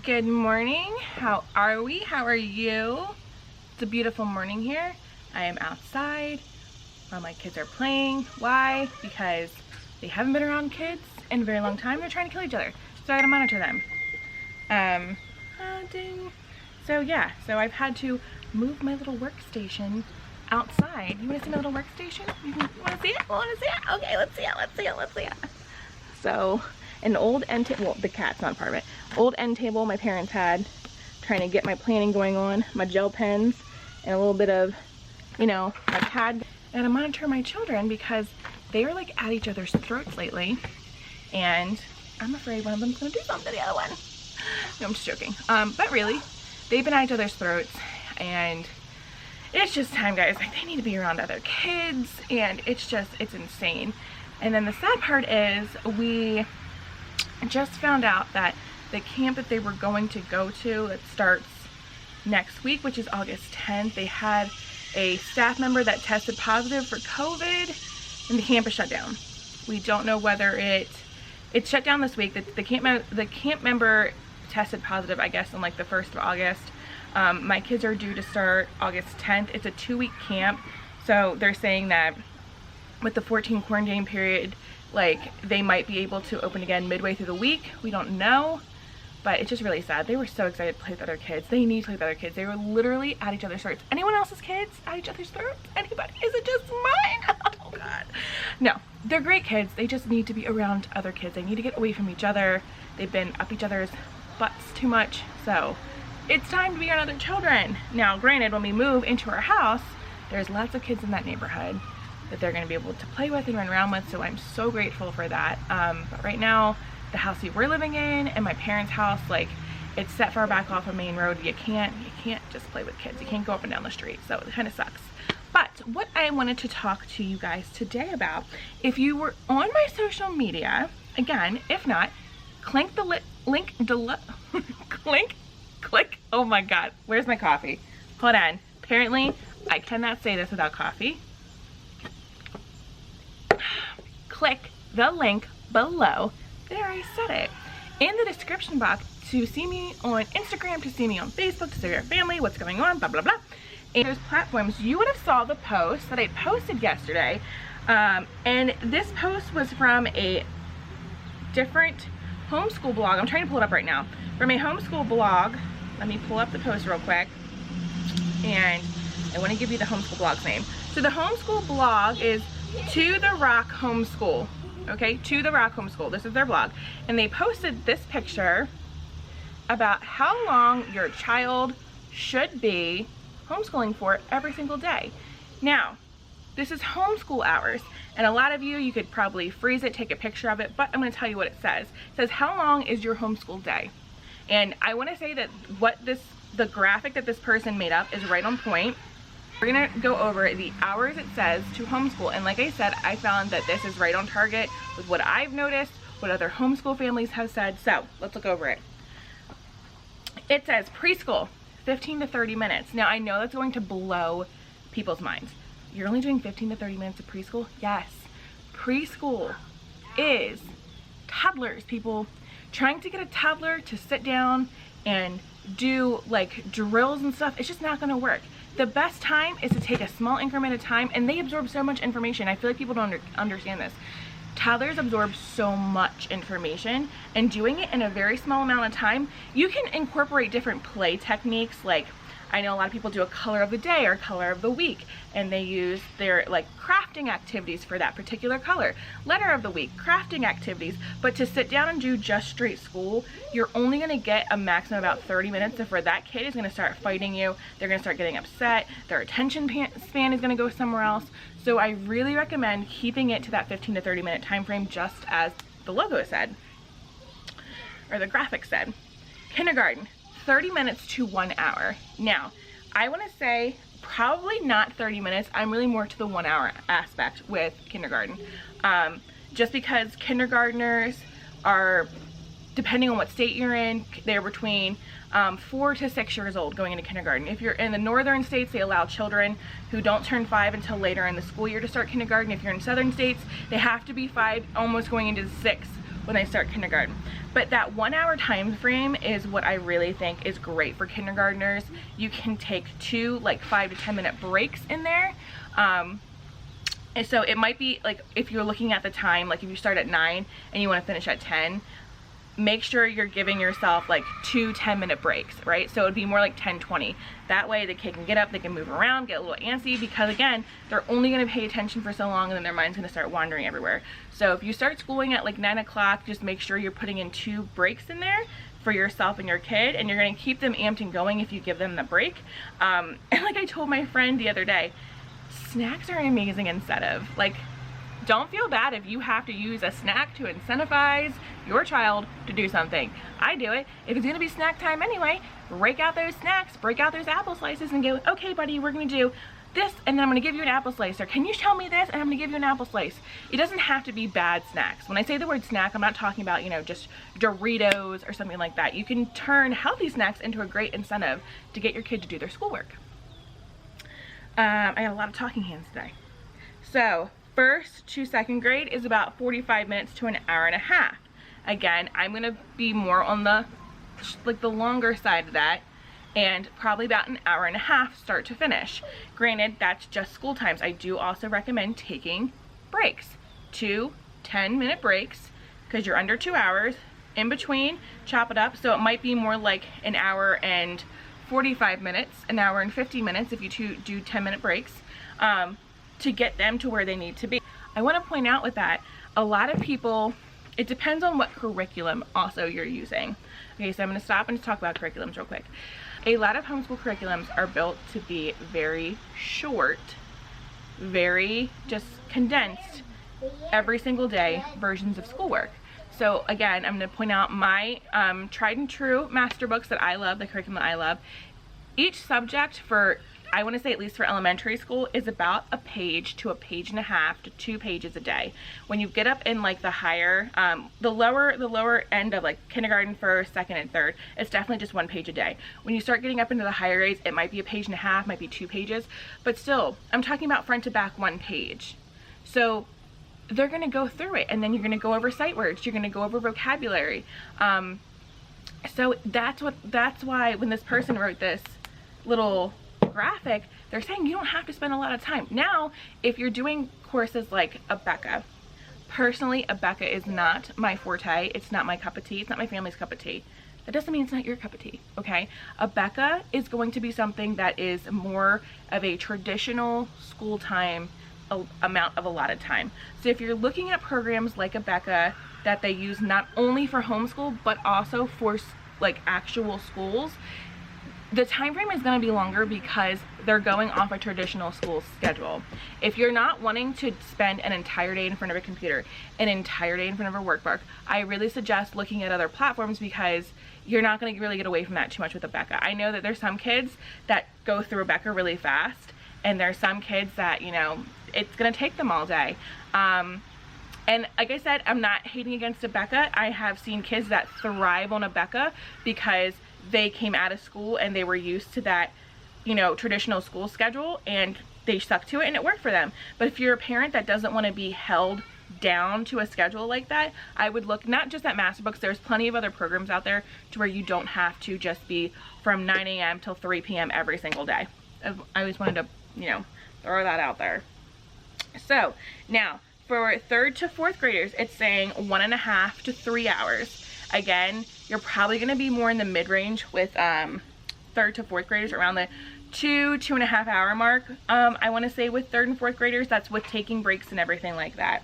Good morning. How are we? How are you? It's a beautiful morning here. I am outside while my kids are playing. Why? Because they haven't been around kids in a very long time. They're trying to kill each other. So I gotta monitor them. Ding. So yeah, so I've had to move my little workstation outside. You wanna see my little workstation? You wanna see it? Wanna see it? Okay, let's see it, let's see it, let's see it. So, an old end table, well, the cat's not part of it. Old end table my parents had, trying to get my planning going on, my gel pens, and a little bit of, you know, my pad. And I monitor my children because they are like at each other's throats lately. And I'm afraid one of them's gonna do something to the other one. No, I'm just joking. But really, they've been at each other's throats, and it's just time, guys. Like, they need to be around other kids, and it's insane. And then the sad part is we just found out that the camp that they were going to go to, it starts next week, which is August 10th. They had a staff member that tested positive for COVID, and the camp is shut down. We don't know whether it's shut down this week. The camp member tested positive, I guess, on like the 1st of August. My kids are due to start August 10th. It's a 2-week camp, so they're saying that with the 14 quarantine period, like, they might be able to open again midway through the week. We don't know, but it's just really sad. They were so excited to play with other kids. They need to play with other kids. They were literally at each other's throats. Anyone else's kids at each other's throats? Anybody? Is it just mine? Oh God. No, they're great kids. They just need to be around other kids. They need to get away from each other. They've been up each other's butts too much. So it's time to be around other children. Now, granted, when we move into our house, there's lots of kids in that neighborhood that they're going to be able to play with and run around with, so I'm so grateful for that. But right now, the house we were living in and my parents' house, like, it's set far back off a main road. You can't just play with kids. You can't go up and down the street, so it kind of sucks. But what I wanted to talk to you guys today about, if you were on my social media, again, if not, click, oh my God, where's my coffee? Hold on. Apparently, I cannot say this without coffee. Click the link below. There, I said it. In the description box to see me on Instagram, to see me on Facebook, to see your family, what's going on, blah, blah, blah. And those platforms, you would have saw the post that I posted yesterday. And this post was from a different homeschool blog. I'm trying to pull it up right now. From a homeschool blog. Let me pull up the post real quick. And I want to give you the homeschool blog's name. So the homeschool blog is To the Rock Homeschool. Okay, To the Rock Homeschool. This is their blog. And they posted this picture about how long your child should be homeschooling for every single day. Now, this is homeschool hours. And a lot of you could probably freeze it, take a picture of it, but I'm going to tell you what it says. It says, how long is your homeschool day? And I want to say that the graphic that this person made up is right on point. We're gonna go over the hours it says to homeschool, and like I said, I found that this is right on target with what I've noticed, what other homeschool families have said. So let's look over it. It says preschool, 15 to 30 minutes. Now I know that's going to blow people's minds. You're only doing 15 to 30 minutes of preschool? Yes. Preschool is toddlers, people. Trying to get a toddler to sit down and do like drills and stuff, it's just not gonna work. The best time is to take a small increment of time, and they absorb so much information. I feel like people don't understand this. Toddlers absorb so much information, and doing it in a very small amount of time, you can incorporate different play techniques. Like, I know a lot of people do a color of the day or color of the week, and they use their like crafting activities for that particular color. Letter of the week, crafting activities. But to sit down and do just straight school, you're only gonna get a maximum of about 30 minutes before that kid is gonna start fighting you. They're gonna start getting upset. Their attention span is gonna go somewhere else. So I really recommend keeping it to that 15 to 30 minute time frame, just as the logo said, or the graphic said. Kindergarten, 30 minutes to 1 hour. Now, I want to say probably not 30 minutes. I'm really more to the 1 hour aspect with kindergarten. Just because kindergartners are, depending on what state you're in, they're between 4 to 6 years old going into kindergarten. If you're in the northern states, they allow children who don't turn 5 until later in the school year to start kindergarten. If you're in southern states, they have to be 5, almost going into 6 when they start kindergarten. But that 1 hour time frame is what I really think is great for kindergartners. You can take 2 like 5 to 10 minute breaks in there. And so it might be like, if you're looking at the time, like if you start at 9 and you want to finish at 10, make sure you're giving yourself like 2 10-minute breaks, right? So it'd be more like 10-20. That way the kid can get up, they can move around, get a little antsy, because again, they're only going to pay attention for so long and then their mind's going to start wandering everywhere. So if you start schooling at like 9 o'clock, just make sure you're putting in 2 breaks in there for yourself and your kid, and you're going to keep them amped and going if you give them the break. And like I told my friend the other day, snacks are an amazing incentive. Like, don't feel bad if you have to use a snack to incentivize your child to do something. I do it. If it's gonna be snack time anyway, break out those snacks, break out those apple slices and go, okay buddy, we're gonna do this and then I'm gonna give you an apple slice, or can you tell me this and I'm gonna give you an apple slice. It doesn't have to be bad snacks. When I say the word snack, I'm not talking about, you know, just Doritos or something like that. You can turn healthy snacks into a great incentive to get your kid to do their schoolwork. I had a lot of talking hands today. So, first to second grade is about 45 minutes to an hour and a half. Again, I'm gonna be more on the longer side of that, and probably about an hour and a half start to finish. Granted, that's just school times. I do also recommend taking breaks, 2 10-minute breaks, because you're under 2 hours. In between, chop it up, so it might be more like an hour and 45 minutes, an hour and 50 minutes if you do 10-minute breaks, to get them to where they need to be. I want to point out with that, a lot of people, it depends on what curriculum also you're using. Okay, so I'm going to stop and just talk about curriculums real quick. A lot of homeschool curriculums are built to be very short, very just condensed, every single day versions of schoolwork. So again, I'm going to point out my tried and true master books that I love, the curriculum that I love. Each subject for, I want to say at least for elementary school, is about a page to a page and a half to 2 pages a day. When you get up in like the higher, the lower end of like kindergarten, first, second, and third, it's definitely just 1 page a day. When you start getting up into the higher grades, it might be a page and a half, might be 2 pages, but still, I'm talking about front to back 1 page. So they're going to go through it, and then you're going to go over sight words, you're going to go over vocabulary. So that's why when this person wrote this little graphic, they're saying you don't have to spend a lot of time. Now, if you're doing courses like Abeka, personally, Abeka is not my forte. It's not my cup of tea. It's not my family's cup of tea. That doesn't mean it's not your cup of tea, okay? Abeka is going to be something that is more of a traditional school time amount of allotted time. So if you're looking at programs like Abeka that they use not only for homeschool but also for like actual schools, the time frame is going to be longer because they're going off a traditional school schedule. If you're not wanting to spend an entire day in front of a computer, an entire day in front of a workbook, I really suggest looking at other platforms, because you're not going to really get away from that too much with Abeka. I know that there's some kids that go through Abeka really fast, and there's some kids that, you know, it's going to take them all day. And like I said, I'm not hating against Abeka. I have seen kids that thrive on Abeka because they came out of school and they were used to that, you know, traditional school schedule, and they stuck to it and it worked for them. But if you're a parent that doesn't want to be held down to a schedule like that, I would look not just at master books. There's plenty of other programs out there to where you don't have to just be from 9 a.m. till 3 p.m. every single day. I always wanted to, you know, throw that out there. So now for 3rd to 4th graders, it's saying 1.5 to 3 hours. Again, you're probably going to be more in the mid-range with 3rd to 4th graders, around the 2.5 hour mark. I want to say with 3rd and 4th graders, that's with taking breaks and everything like that.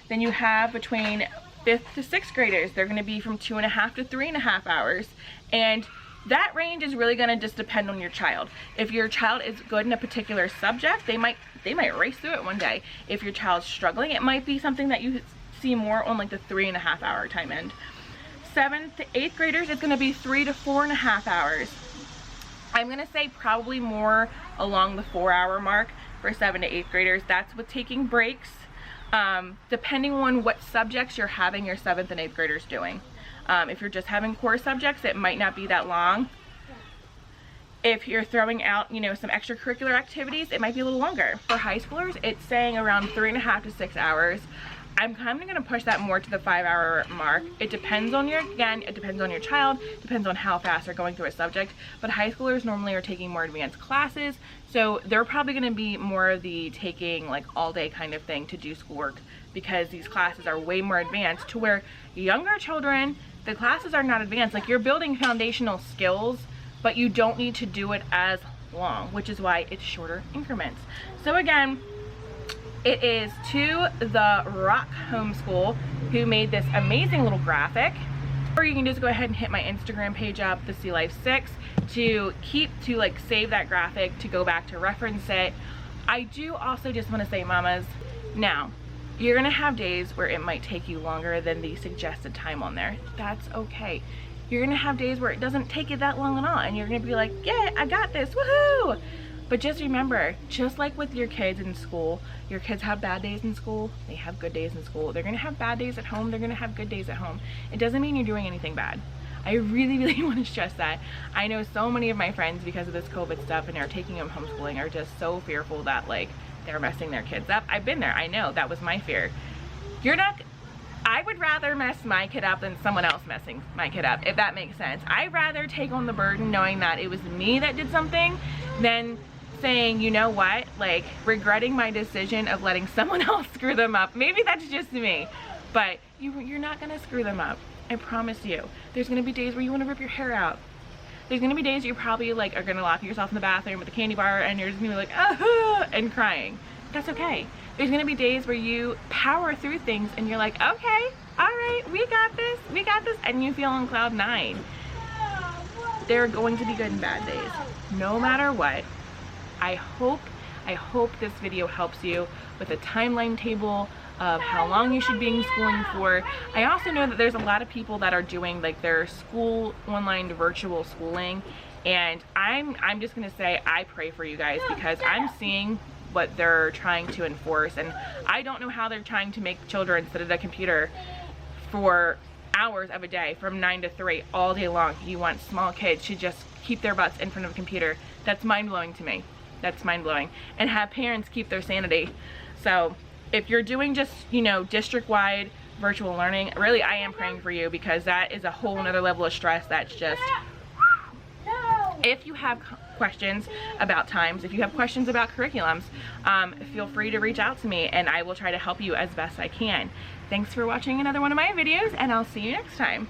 Then you have between 5th to 6th graders, they're going to be from 2.5 to 3.5 hours. And that range is really going to just depend on your child. If your child is good in a particular subject, they might race through it one day. If your child's struggling, it might be something that you see more on like the 3.5 hour time end. 7th to 8th graders, it's going to be 3 to 4.5 hours. I'm going to say probably more along the 4 hour mark for 7th to 8th graders. That's with taking breaks, depending on what subjects you're having your 7th and 8th graders doing. If you're just having core subjects, it might not be that long. If you're throwing out, you know, some extracurricular activities, it might be a little longer. For high schoolers, it's saying around 3.5 to 6 hours. I'm kind of going to push that more to the 5-hour mark. It depends on your, again, it depends on your child, depends on how fast they're going through a subject, but high schoolers normally are taking more advanced classes, so they're probably going to be more of the taking like all day kind of thing to do schoolwork, because these classes are way more advanced, to where younger children, the classes are not advanced. Like, you're building foundational skills, but you don't need to do it as long, which is why it's shorter increments. So again, it is to the Rock Homeschool, who made this amazing little graphic. Or you can just go ahead and hit my Instagram page up, the Sea Life 6, to like save that graphic, to go back to reference it. I do also just want to say, mamas, now you're gonna have days where it might take you longer than the suggested time on there. That's okay. You're gonna have days where it doesn't take you that long at all, and you're gonna be like, yeah, I got this, woohoo! But just remember, just like with your kids in school, your kids have bad days in school, they have good days in school. They're gonna have bad days at home, they're gonna have good days at home. It doesn't mean you're doing anything bad. I really, really want to stress that. I know so many of my friends, because of this COVID stuff and are taking them homeschooling, are just so fearful that like they're messing their kids up. I've been there, I know, that was my fear. I would rather mess my kid up than someone else messing my kid up, if that makes sense. I'd rather take on the burden knowing that it was me that did something than saying, you know what, like regretting my decision of letting someone else screw them up. Maybe that's just me, but you're not gonna screw them up. I promise you. There's gonna be days where you wanna rip your hair out. There's gonna be days you probably like are gonna lock yourself in the bathroom with a candy bar and you're just gonna be like, and crying. That's okay. There's gonna be days where you power through things and you're like, okay, all right, we got this, and you feel on cloud 9. There are going to be good and bad days, no matter what. I hope this video helps you with a timeline table of how long you should be in schooling for. I also know that there's a lot of people that are doing like their school online virtual schooling, and I'm just gonna say I pray for you guys, because I'm seeing what they're trying to enforce, and I don't know how they're trying to make children sit at a computer for hours of a day from 9 to 3 all day long. You want small kids to just keep their butts in front of a computer. That's mind-blowing to me. That's mind-blowing. And have parents keep their sanity. So if you're doing just, you know, district-wide virtual learning, really I am praying for you, because that is a whole nother level of stress that's just... If you have questions about times, if you have questions about curriculums, feel free to reach out to me and I will try to help you as best I can. Thanks for watching another one of my videos, and I'll see you next time.